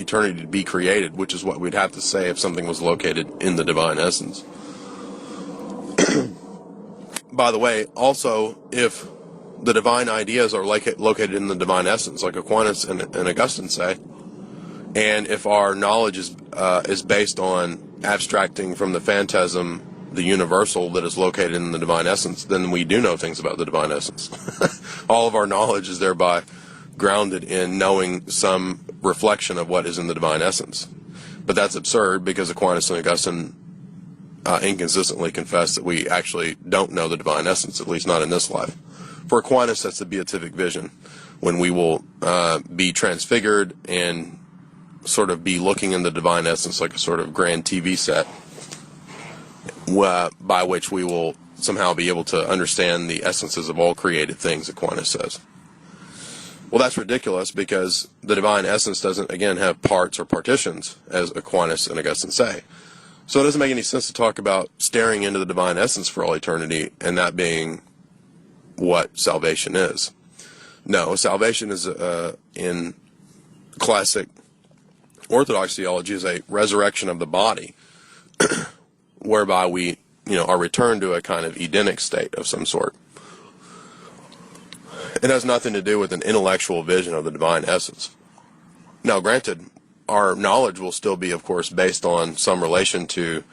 eternity to be created, which is what we'd have to say if something was located in the divine essence. By the way, also, if the divine ideas are located in the divine essence, like Aquinas and Augustine say, and if our knowledge is based on abstracting from the phantasm the universal that is located in the divine essence, then we do know things about the divine essence. All of our knowledge is thereby grounded in knowing some reflection of what is in the divine essence. But that's absurd, because Aquinas and Augustine inconsistently confess that we actually don't know the divine essence, at least not in this life. For Aquinas, that's the beatific vision, when we will be transfigured and sort of be looking in the divine essence like a sort of grand TV set, by which we will somehow be able to understand the essences of all created things, Aquinas says. Well, that's ridiculous, because the divine essence doesn't, again, have parts or partitions, as Aquinas and Augustine say. So it doesn't make any sense to talk about staring into the divine essence for all eternity and that being what salvation is. No, salvation is, in classic Orthodox theology, is a resurrection of the body, whereby we, are returned to a kind of Edenic state of some sort. It has nothing to do with an intellectual vision of the divine essence. Now, granted, our knowledge will still be, of course, based on some relation to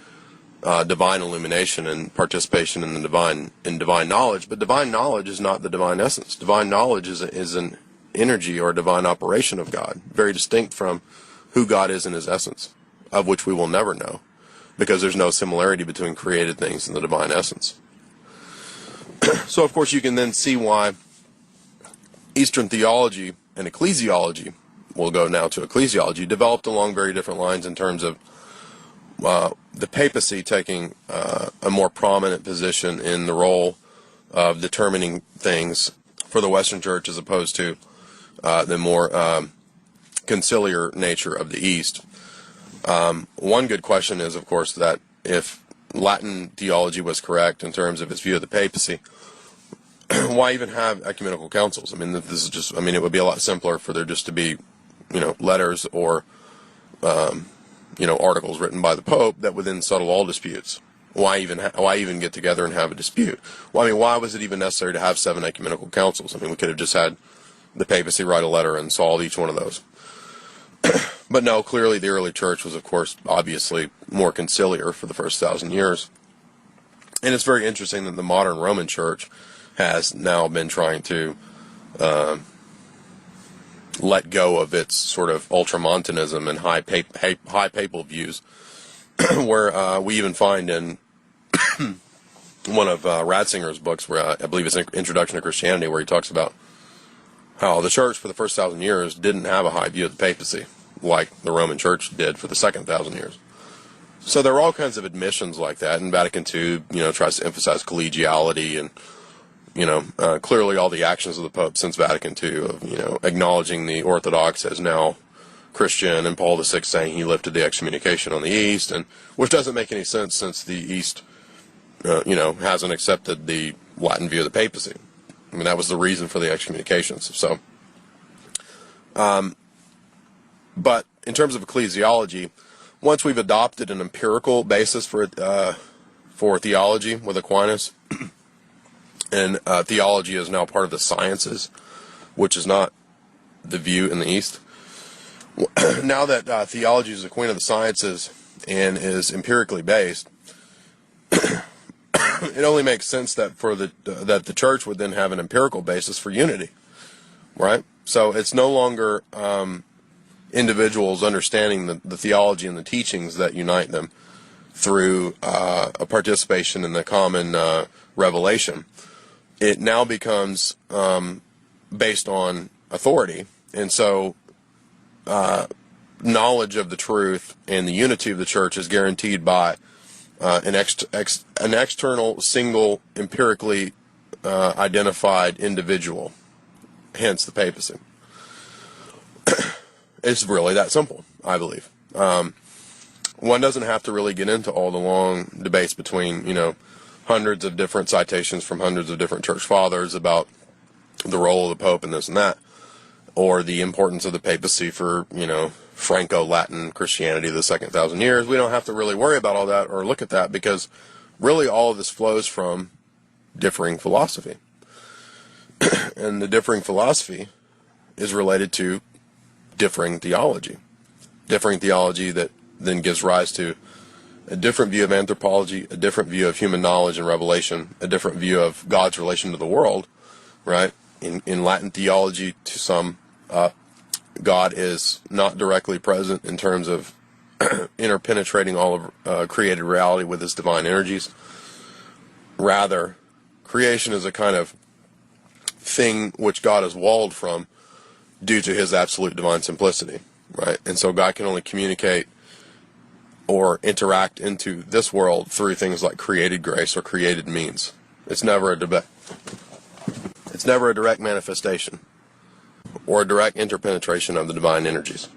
divine illumination and participation in the divine knowledge, but divine knowledge is not the divine essence. Divine knowledge is an energy or divine operation of God, very distinct from who God is in his essence, of which we will never know, because there's no similarity between created things and the divine essence. So, of course, you can then see why Eastern theology and ecclesiology, we'll go now to ecclesiology, developed along very different lines in terms of the papacy taking a more prominent position in the role of determining things for the Western Church, as opposed to the more conciliar nature of the East. One good question is, of course, that if Latin theology was correct in terms of its view of the papacy, why even have ecumenical councils? I mean, this is just, it would be a lot simpler for there just to be, letters or, articles written by the Pope that would then settle all disputes. Why even get together and have a dispute? Well, why was it even necessary to have 7 ecumenical councils? We could have just had the papacy write a letter and solve each one of those. But no, clearly the early church was, of course, obviously more conciliar for the first 1,000 years. And it's very interesting that the modern Roman Church has now been trying to let go of its sort of ultramontanism and high papal views, where we even find in one of Ratzinger's books, where I believe it's an Introduction to Christianity, where he talks about how the church for the first 1,000 years didn't have a high view of the papacy, like the Roman Church did for the second 1,000 years. So there are all kinds of admissions like that, and Vatican II, tries to emphasize collegiality and, clearly all the actions of the Pope since Vatican II of, acknowledging the Orthodox as now Christian, and Paul VI saying he lifted the excommunication on the East, and which doesn't make any sense since the East, hasn't accepted the Latin view of the papacy. That was the reason for the excommunications. So, but in terms of ecclesiology, once we've adopted an empirical basis for theology with Aquinas, and theology is now part of the sciences, which is not the view in the East. Now that theology is the queen of the sciences and is empirically based, it only makes sense that that the church would then have an empirical basis for unity, right? So it's no longer individuals understanding the theology and the teachings that unite them through a participation in the common revelation. It now becomes based on authority, and so knowledge of the truth and the unity of the church is guaranteed by an external, single, empirically identified individual, hence the papacy. It's really that simple, I believe. One doesn't have to really get into all the long debates between, hundreds of different citations from hundreds of different church fathers about the role of the Pope and this and that, or the importance of the papacy for Franco-Latin Christianity of the second 1,000 years. We don't have to really worry about all that or look at that, because really all of this flows from differing philosophy. And the differing philosophy is related to differing theology. Differing theology that then gives rise to a different view of anthropology, a different view of human knowledge and revelation, a different view of God's relation to the world, right? In Latin theology, to some, God is not directly present in terms of interpenetrating all of created reality with his divine energies. Rather, creation is a kind of thing which God is walled from due to his absolute divine simplicity, right? And so God can only communicate or interact into this world through things like created grace or created means. It's never a direct manifestation or a direct interpenetration of the divine energies.